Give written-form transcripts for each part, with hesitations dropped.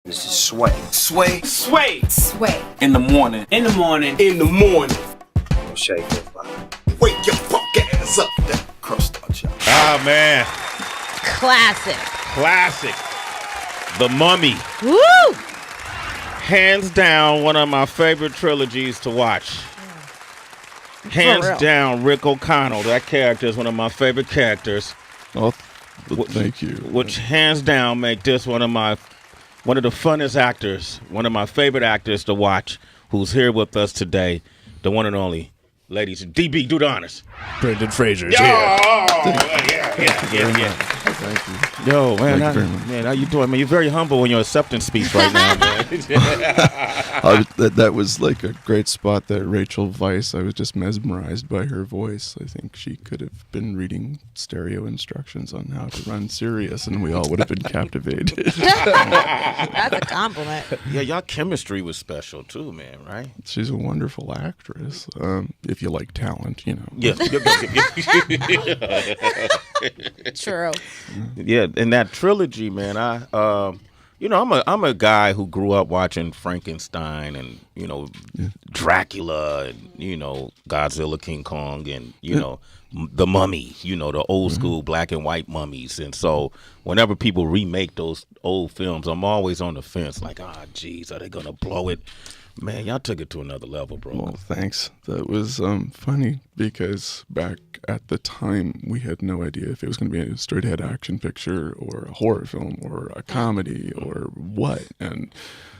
This is Sway. Sway. Sway. Sway. In the morning. In the morning. In the morning. Don't shake your body. Wake your fuck ass up. That crust on y'all. Ah, man. Classic. The Mummy. Woo! Hands down, one of my favorite trilogies to watch. Hands down, Rick O'Connell. That character is one of my favorite characters. Oh, thank you. Which hands down make this one of the funnest actors, one of my favorite actors to watch, who's here with us today, the one and only, ladies. DB, do the honors. Brendan Fraser's Yo! here. Yeah. Thank you. Yo, man, Thank how you doing, man? You're very humble in your acceptance speech right now, man. That was like a great spot that Rachel Weisz. I was just mesmerized by her voice. I think she could have been reading stereo instructions on how to run Sirius, and we all would have been captivated. That's a compliment. Yeah, y'all chemistry was special too, man, right? She's a wonderful actress. If you like talent, you know. Yes. True. Yeah, in that trilogy, man, I'm a guy who grew up watching Frankenstein and Dracula and Godzilla, King Kong, and the Mummy, the old school black and white mummies. And so whenever people remake those old films, I'm always on the fence, like, geez, are they gonna blow it? Man, y'all took it to another level, bro. Well, thanks. That was funny because back at the time, we had no idea if it was going to be a straight-ahead action picture or a horror film or a comedy or what. And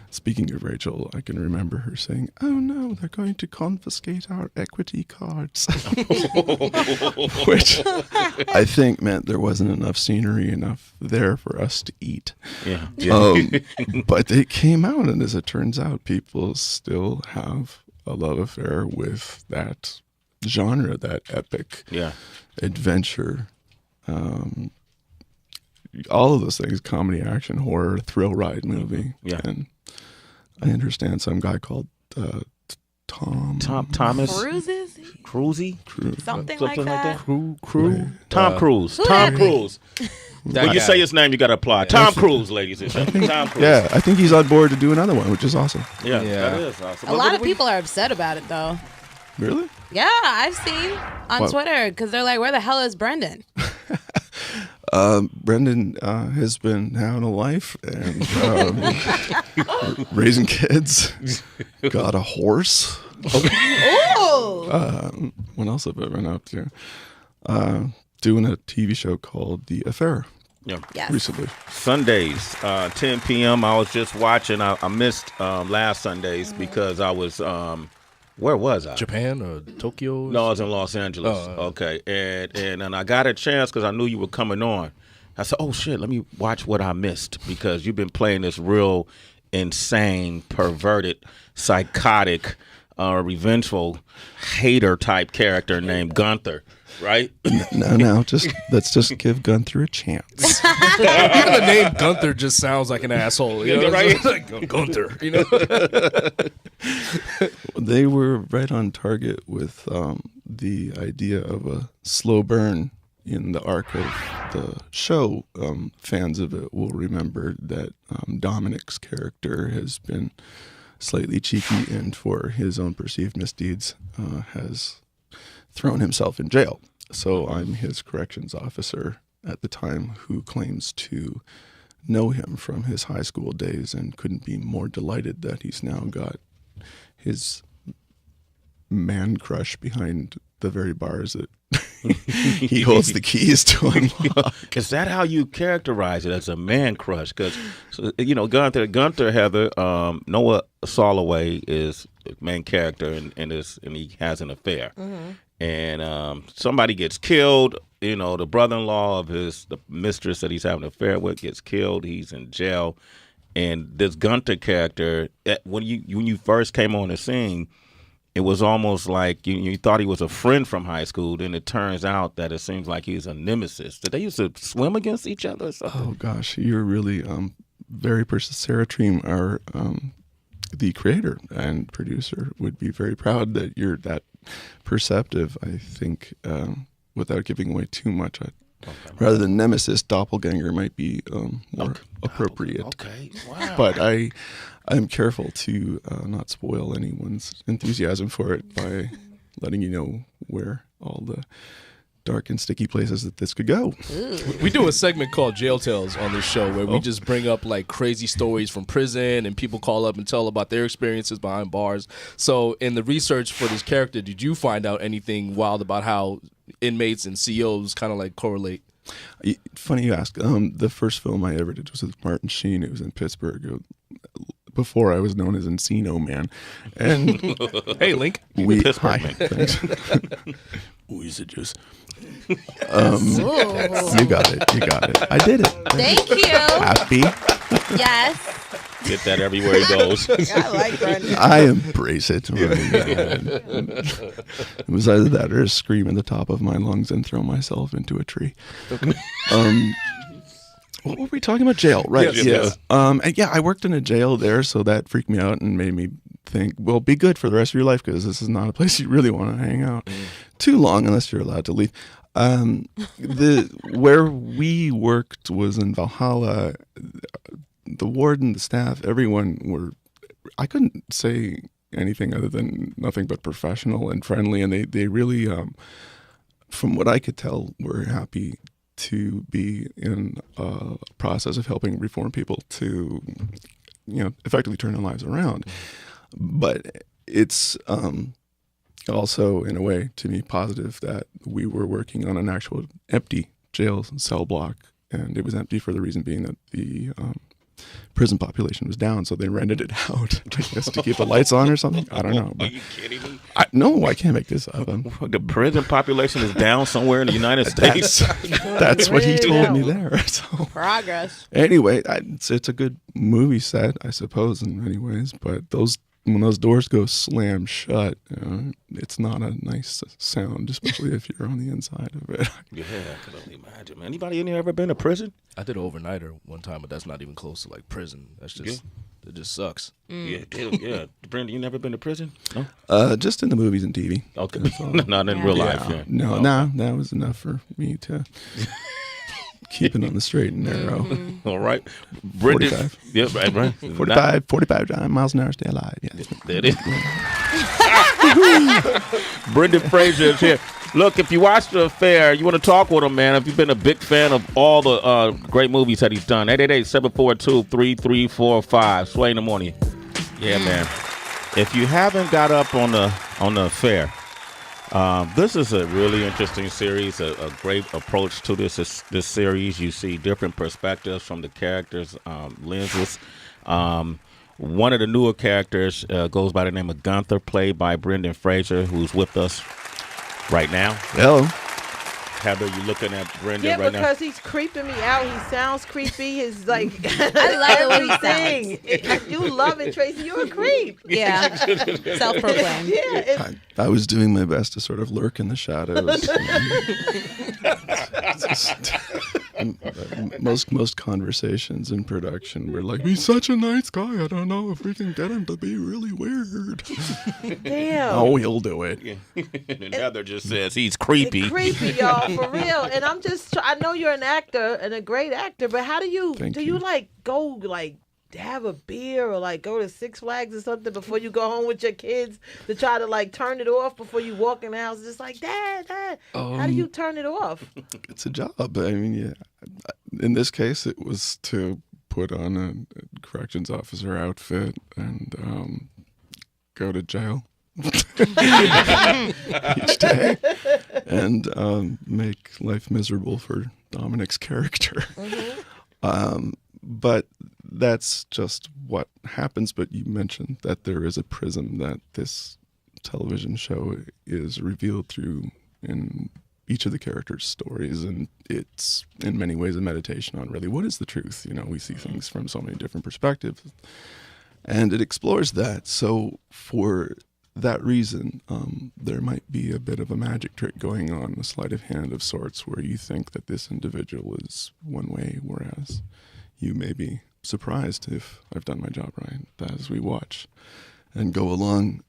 speaking of Rachel, I can remember her saying, "Oh no, they're going to confiscate our equity cards," which I think meant there wasn't enough scenery enough there for us to eat. Yeah. But they came out, and as it turns out, people still have a love affair with that genre, that epic adventure. All of those things: comedy, action, horror, thrill ride movie. Yeah. And I understand some guy called Thomas Cruisey? Something like that. Tom Cruise. Tom Cruise. When you say his name, you got to apply. Tom Cruise, ladies and gentlemen. Tom Cruise. Yeah, I think he's on board to do another one, which is awesome. Yeah. That is awesome. A lot of people are upset about it, though. Really? Yeah, I've seen on Twitter because they're like, "Where the hell is Brendan?" Brendan has been having a life and raising kids. Got a horse. Ooh. What else have I been up to? Doing a TV show called The Affair. Yeah. Yes. Recently. Sundays, 10 p.m. I was just watching. I missed last Sundays because I was where was I? Japan or Tokyo? No, I was in Los Angeles. Okay, and I got a chance because I knew you were coming on. I said, "Oh shit, let me watch what I missed," because you've been playing this real insane, perverted, psychotic, revengeful, hater type character named Gunther. Right? No, let's just give Gunther a chance. Even the name Gunther just sounds like an asshole. You know? Right? Like Gunther. They were right on target with the idea of a slow burn in the arc of the show. Fans of it will remember that Dominic's character has been slightly cheeky and for his own perceived misdeeds has thrown himself in jail. So I'm his corrections officer at the time who claims to know him from his high school days and couldn't be more delighted that he's now got his man crush behind the very bars that he holds the keys to unlock. Is that how you characterize it, as a man crush? Because, Gunther Heather, Noah Soloway is the main character, and he has an affair. Mm-hmm. And somebody gets killed. The brother-in-law of the mistress that he's having an affair with gets killed. He's in jail. And this Gunther character, when you first came on the scene, it was almost like you thought he was a friend from high school. Then it turns out that it seems like he's a nemesis. Did they used to swim against each other or something? Oh, gosh. You're really very Sarah Treem, our the creator and producer, would be very proud that you're that perceptive. I think, without giving away too much, Rather than nemesis, doppelganger might be more appropriate. Okay, wow. But I'm careful to not spoil anyone's enthusiasm for it by letting you know where all the dark and sticky places that this could go. We do a segment called Jail Tales on this show where we just bring up like crazy stories from prison and people call up and tell about their experiences behind bars. So in the research for this character, did you find out anything wild about how inmates and COs kind of like correlate? Funny you ask. The first film I ever did was with Martin Sheen. It was in Pittsburgh. Before I was known as Encino Man. And hey, Link. Pittsburgh, man. Thanks. Is it just... you got it. I did it. Thank you. Happy. Yes. Get that everywhere he goes. I like Brendan. I embrace it. It was either that or scream at the top of my lungs and throw myself into a tree. Okay. What were we talking about? Jail, right? Yes. And yeah, I worked in a jail there, so that freaked me out and made me think, well, be good for the rest of your life because this is not a place you really want to hang out too long unless you're allowed to leave. Where we worked was in Valhalla. The warden, the staff, everyone I couldn't say anything other than nothing but professional and friendly, and they really, from what I could tell, were happy to be in a process of helping reform people to, effectively turn their lives around. But it's also, in a way, to me, positive that we were working on an actual empty jail cell block, and it was empty for the reason being that the prison population was down, so they rented it out, I guess, to keep the lights on or something. I don't know. Are you kidding me? No, I can't make this up. The prison population is down somewhere in the United States. That's what he told me there. So. Progress. Anyway, it's a good movie set, I suppose, in many ways, but when those doors go slam shut, it's not a nice sound, especially if you're on the inside of it. Yeah, I can only imagine. Man. Anybody in here ever been to prison? I did an overnighter one time, but that's not even close to like prison. That's just it just sucks. Yeah, yeah. Brendan, you never been to prison? No. Just in the movies and TV. Okay, not in real life. Yeah. No, that was enough for me to keep it on the straight and narrow. All right, Brendan. 45. Yeah, right. 45 miles an hour, stay alive. Yeah. That is. Brendan Fraser is here. Look, if you watched The Affair, you want to talk with him, man. If you've been a big fan of all the great movies that he's done, 888-742-3345. Sway in the morning. Yeah, man. If you haven't got up on the Affair, this is a really interesting series, a great approach to this series. You see different perspectives from the characters' lenses. One of the newer characters goes by the name of Gunther, played by Brendan Fraser, who's with us right now. Hello. Heather, you looking at Brendan right now? Yeah, because he's creeping me out. He sounds creepy. His like I love the way he sounds. You love it, Tracy. You're a creep. Yeah. Self-proclaimed. Yeah. I was doing my best to sort of lurk in the shadows. Most conversations in production were like, he's such a nice guy. I don't know if we can get him to be really weird. Damn. Oh, he'll do it. Yeah. And Heather just says he's creepy. It's creepy, y'all, for real. And I'm just, I know you're an actor and a great actor, but how do you like go like have a beer or like go to Six Flags or something before you go home with your kids to try to like turn it off before you walk in the house? Just like, Dad, how do you turn it off? It's a job. I mean, yeah. In this case, it was to put on a corrections officer outfit and go to jail each day and make life miserable for Dominic's character. Mm-hmm. But that's just what happens. But you mentioned that there is a prism that this television show is revealed through in each of the characters' stories, and it's in many ways a meditation on really what is the truth. You know, we see things from so many different perspectives, and it explores that. So for that reason, there might be a bit of a magic trick going on, a sleight of hand of sorts, where you think that this individual is one way, whereas you may be surprised if I've done my job right. As we watch and go along,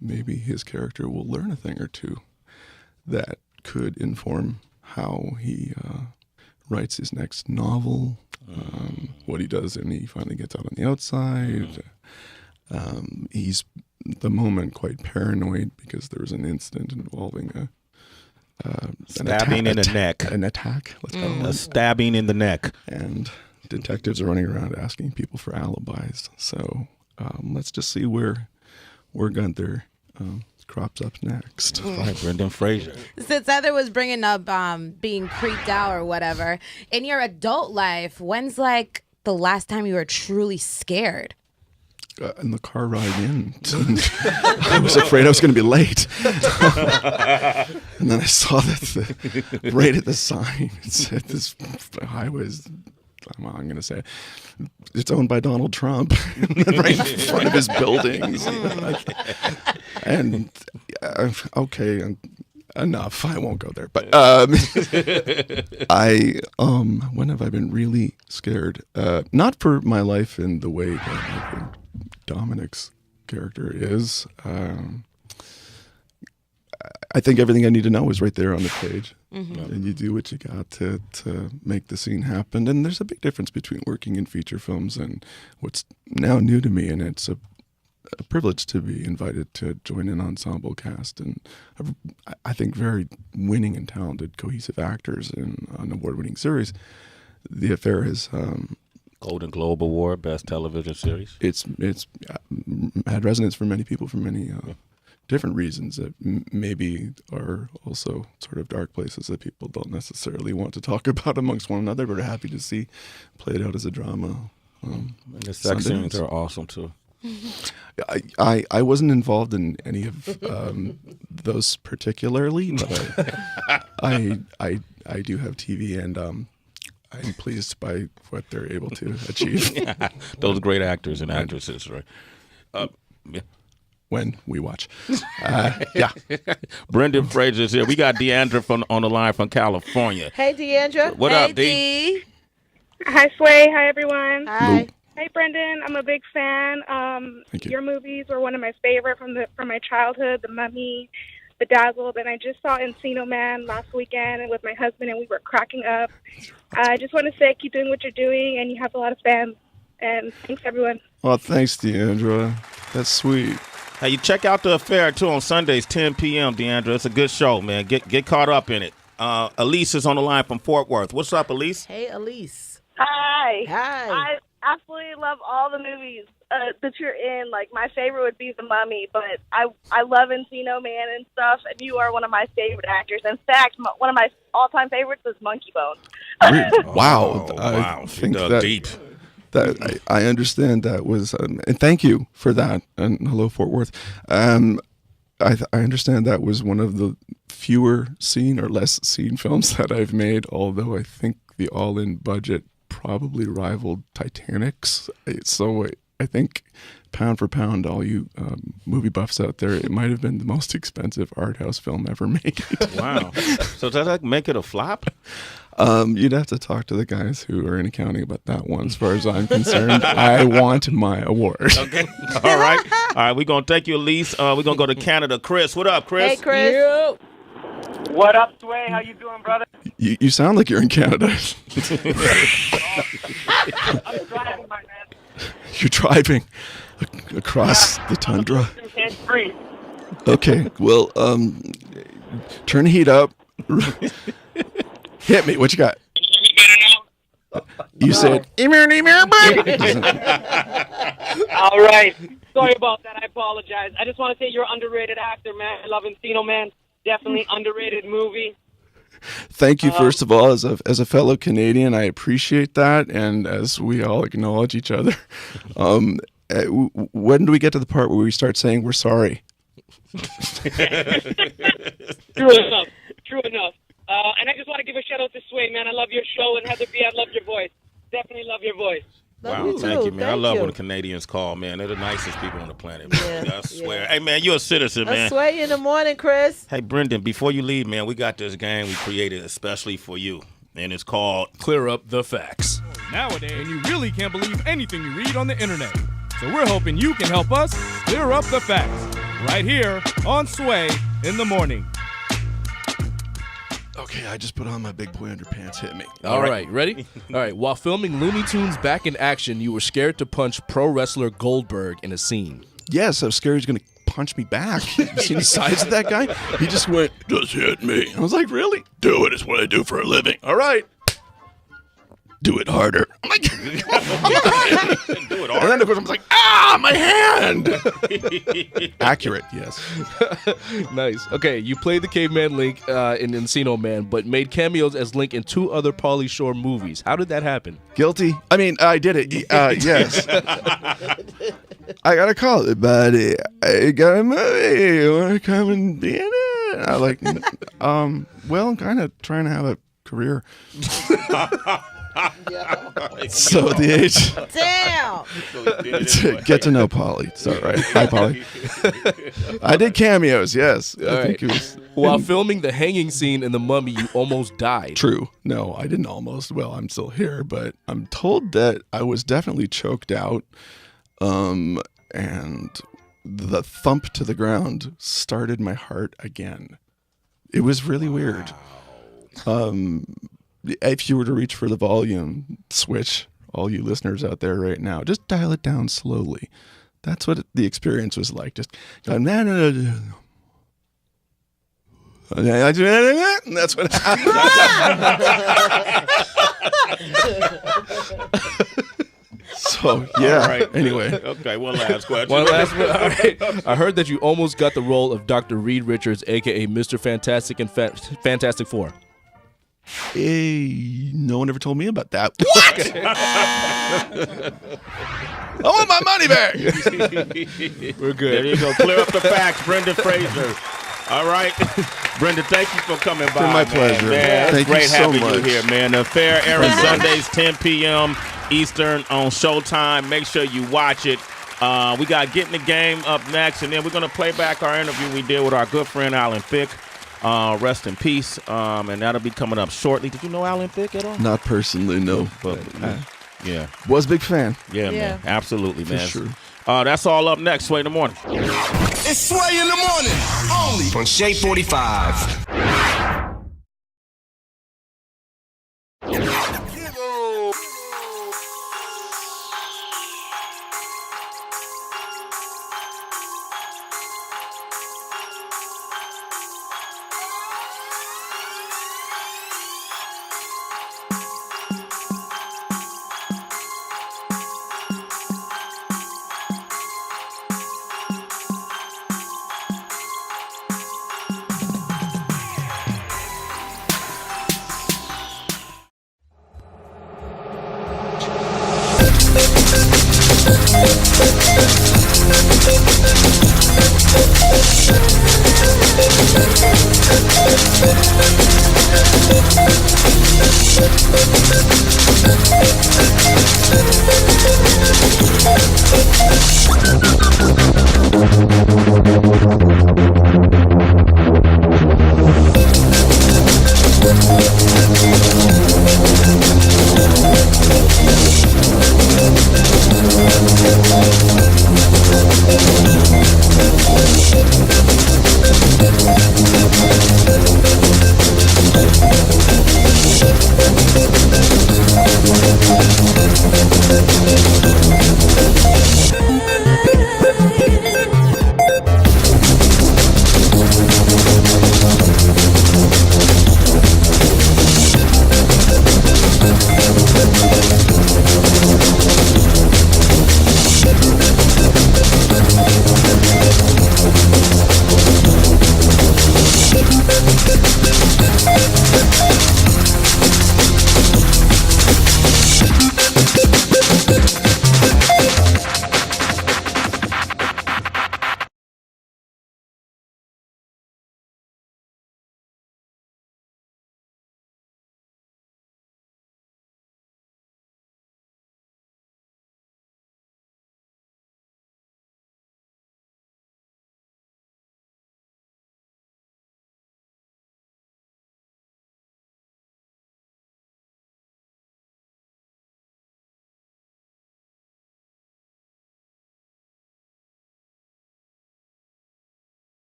maybe his character will learn a thing or two that could inform how he writes his next novel, what he does when he finally gets out on the outside. He's, at the moment, quite paranoid because there was an incident involving Stabbing in the neck. An attack, let's call it. A stabbing in the neck. And detectives are running around asking people for alibis. So let's just see where Gunther crops up next. Right, Brendan Fraser. Since Heather was bringing up being creeped out or whatever, in your adult life, when's like the last time you were truly scared? In the car ride in. I was afraid I was going to be late. And then I saw that right at the sign, it said this highway is, I'm going to say, it's owned by Donald Trump, right in front of his buildings. And okay, enough. I won't go there. But when have I been really scared? Not for my life in the way that I think Dominic's character is. I think everything I need to know is right there on the page. And you do what you got to make the scene happen. And there's a big difference between working in feature films and what's now new to me, and it's a privilege to be invited to join an ensemble cast and I think very winning and talented cohesive actors in an award-winning series. The Affair has Golden Globe Award, Best Television Series. It's had resonance for many people for many different reasons that maybe are also sort of dark places that people don't necessarily want to talk about amongst one another, but are happy to see played out as a drama. And the sex scenes are awesome too. I wasn't involved in any of those particularly, but I do have TV, and I'm pleased by what they're able to achieve. Those great actors and actresses, right? Yeah. When we watch. Yeah. Brendan Fraser's here. We got Deandra on the line from California. Hey, Deandra. What Hey, up, D? Hi, Sway. Hi, everyone. Hi. Hey, Brendan. I'm a big fan. Thank you. Your movies were one of my favorite from my childhood, The Mummy, Bedazzled, and I just saw Encino Man last weekend with my husband, and we were cracking up. I just want to say keep doing what you're doing, and you have a lot of fans. And thanks, everyone. Well, thanks, Deandra. That's sweet. Hey, you check out The Affair, too, on Sundays, 10 p.m., Deandra. It's a good show, man. Get caught up in it. Elise is on the line from Fort Worth. What's up, Elise? Hey, Elise. Hi. Hi. I absolutely love all the movies that you're in. Like, my favorite would be The Mummy, but I love Encino Man and stuff, and you are one of my favorite actors. In fact, one of my all-time favorites is Monkey Bone. Wow. Wow. I think Dug that, deep. that I understand that was, and thank you for that. And hello, Fort Worth. I understand that was one of the fewer seen or less seen films that I've made, although I think the all-in budget probably rivaled Titanic's. So I think pound for pound, all you movie buffs out there, it might have been the most expensive art house film ever made. Wow. So does that make it a flop? You'd have to talk to the guys who are in accounting about that one. As far as I'm concerned, I want my award. Okay. All right. All right. We're going to take you, Elise. We're going to go to Canada. Chris, what up, Chris? Hey, Chris. What up, Sway? How you doing, brother? You sound like you're in Canada. I'm driving, my man. You're driving across the tundra. Hands-free. Okay, well, turn the heat up. Hit me. What you got? You said, All right. Sorry about that. I apologize. I just want to say you're an underrated actor, man. I love Encino Man. Definitely underrated movie. thank you, first of all, as a fellow Canadian. I appreciate that, and as we all acknowledge each other. When do we get to the part where we start saying we're sorry? True enough. True enough. And I just want to give a shout out to Sway, man. I love your show, and Heather B, I love your voice. Definitely love your voice. Wow, thank you, man. I love when the Canadians call, man. They're the nicest people on the planet, man. Yeah, I swear. Hey, man, you're a citizen, man. I swear you in the morning, Chris. Hey, Brendan, before you leave, man, we got this game we created especially for you, and it's called Clear Up the Facts. Nowadays, you really can't believe anything you read on the internet. So we're hoping you can help us clear up the facts right here on Sway in the Morning. Okay, I just put on my big boy underpants. Hit me. All right, ready? All right. While filming Looney Tunes Back in Action, you were scared to punch pro wrestler Goldberg in a scene. Yes, I was scared he was going to punch me back. You seen the size of that guy? He just went, just hit me. I was like, really? Do it. It's what I do for a living. All right. Do it harder. I'm like, do it harder. And then of course I'm like, my hand. Accurate, yes. Nice. Okay, you played the caveman Link in Encino Man, but made cameos as Link in 2 other Pauly Shore movies. How did that happen? Guilty. I mean, I did it. Yes. I got to call it, buddy. I got a movie. You want to come and be in it? I like, well, I'm kind of trying to have a career. So at the age, damn, get to know Pauly. It's all right. Hi, Pauly. I did cameos. Yes, I think it was. While filming the hanging scene in The Mummy, you almost died. True. No, I didn't almost. Well, I'm still here, but I'm told that I was definitely choked out, and the thump to the ground started my heart again. It was really weird. If you were to reach for the volume switch, all you listeners out there right now, just dial it down slowly. That's what the experience was like. Just going, and that's what happened. So, yeah. All right. Anyway. Okay, one last question. One last one. All right. I heard that you almost got the role of Dr. Reed Richards, a.k.a. Mr. Fantastic and Fantastic Four. Hey, no one ever told me about that. What? I want my money back. We're good. There you go. Clear up the facts, Brenda Fraser. All right. Brenda, thank you for coming by. It's been my pleasure. Man, thank great you so having much. you here, man. The Affair airing Sundays, 10 p.m. Eastern on Showtime. Make sure you watch it. We got Get in the Game up next, and then we're going to play back our interview we did with our good friend Alan Thicke. Rest in peace. And that'll be coming up shortly. Did you know Alan Thicke at all? Not personally, no. But yeah. Was a big fan. Yeah, man. Absolutely, man. For sure. That's all up next. Sway in the morning. It's Sway in the morning, only on Shea 45.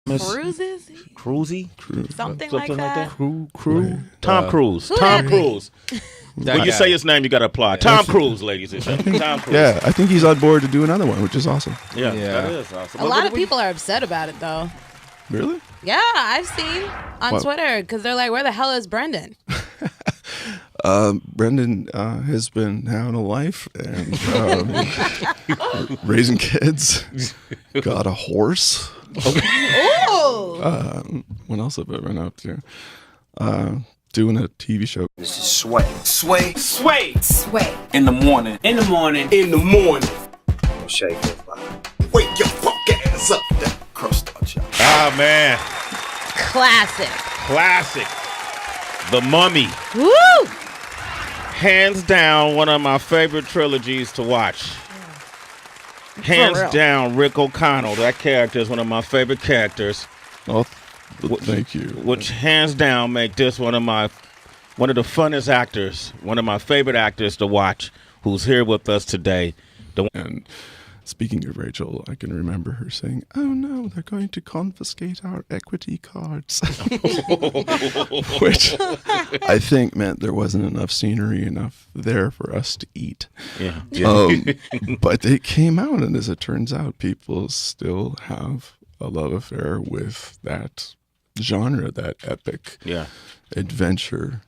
Cruises? Cruisy? Something like that. Crew. Tom Cruise. Tom Cruise. When you say his name, you got to applaud. Tom Cruise, ladies and gentlemen. Tom Cruise. Yeah, I think he's on board to do another one, which is awesome. Yeah, that is awesome. A lot of people are upset about it, though. Really? Yeah, I've seen on Twitter because they're like, where the hell is Brendan? Brendan has been having a life and raising kids. Got a horse. Ooh. What else have I been up to? Doing a TV show. This is Sway. Sway. Sway. Sway. In the morning. In the morning. In the morning. On Shea 45. Wake your fuck ass up. That crust on y'all. Ah, man. Classic. The Mummy. Woo! Hands down, one of my favorite trilogies to watch. Hands down, Rick O'Connell. That character is one of my favorite characters. Oh, thank you. Which hands down make this one of the funnest actors, one of my favorite actors to watch, who's here with us today. And speaking of Rachel, I can remember her saying, "Oh no, they're going to confiscate our equity cards," which I think meant there wasn't enough scenery enough there for us to eat. Yeah. But it came out, and as it turns out, people still have a love affair with that genre, that epic adventure.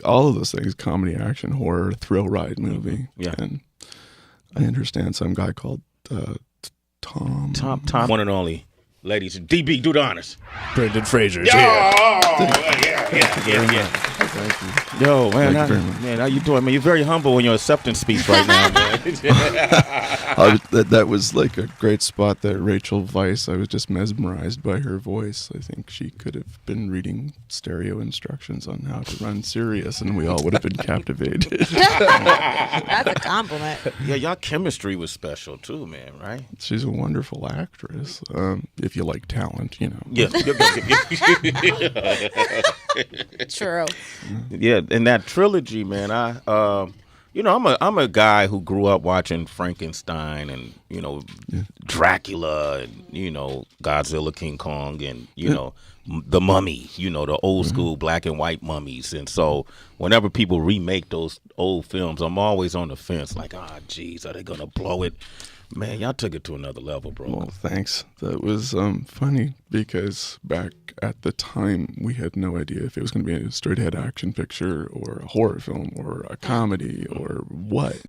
All of those things, comedy, action, horror, thrill ride movie. Yeah. And I understand some guy called Tom. One and only. Ladies, DB, do the honors. Brendan Fraser is Yo! here. Thank you. Yo, man, how you doing, man? You're very humble in your acceptance speech right now, man. That was like a great spot that Rachel Weisz, I was just mesmerized by her voice. I think she could have been reading stereo instructions on how to run Sirius, and we all would have been captivated. That's a compliment. Yeah, y'all chemistry was special too, man, right? She's a wonderful actress, if you like talent, you know. Yeah. True. Yeah, in that trilogy, man, I'm a guy who grew up watching Frankenstein and Dracula and Godzilla, King Kong, and the Mummy, the old school black and white mummies. And so whenever people remake those old films, I'm always on the fence, like, geez, are they gonna blow it? Man, y'all took it to another level, bro. Well, thanks. That was funny because back at the time, we had no idea if it was going to be a straight-ahead action picture or a horror film or a comedy or what.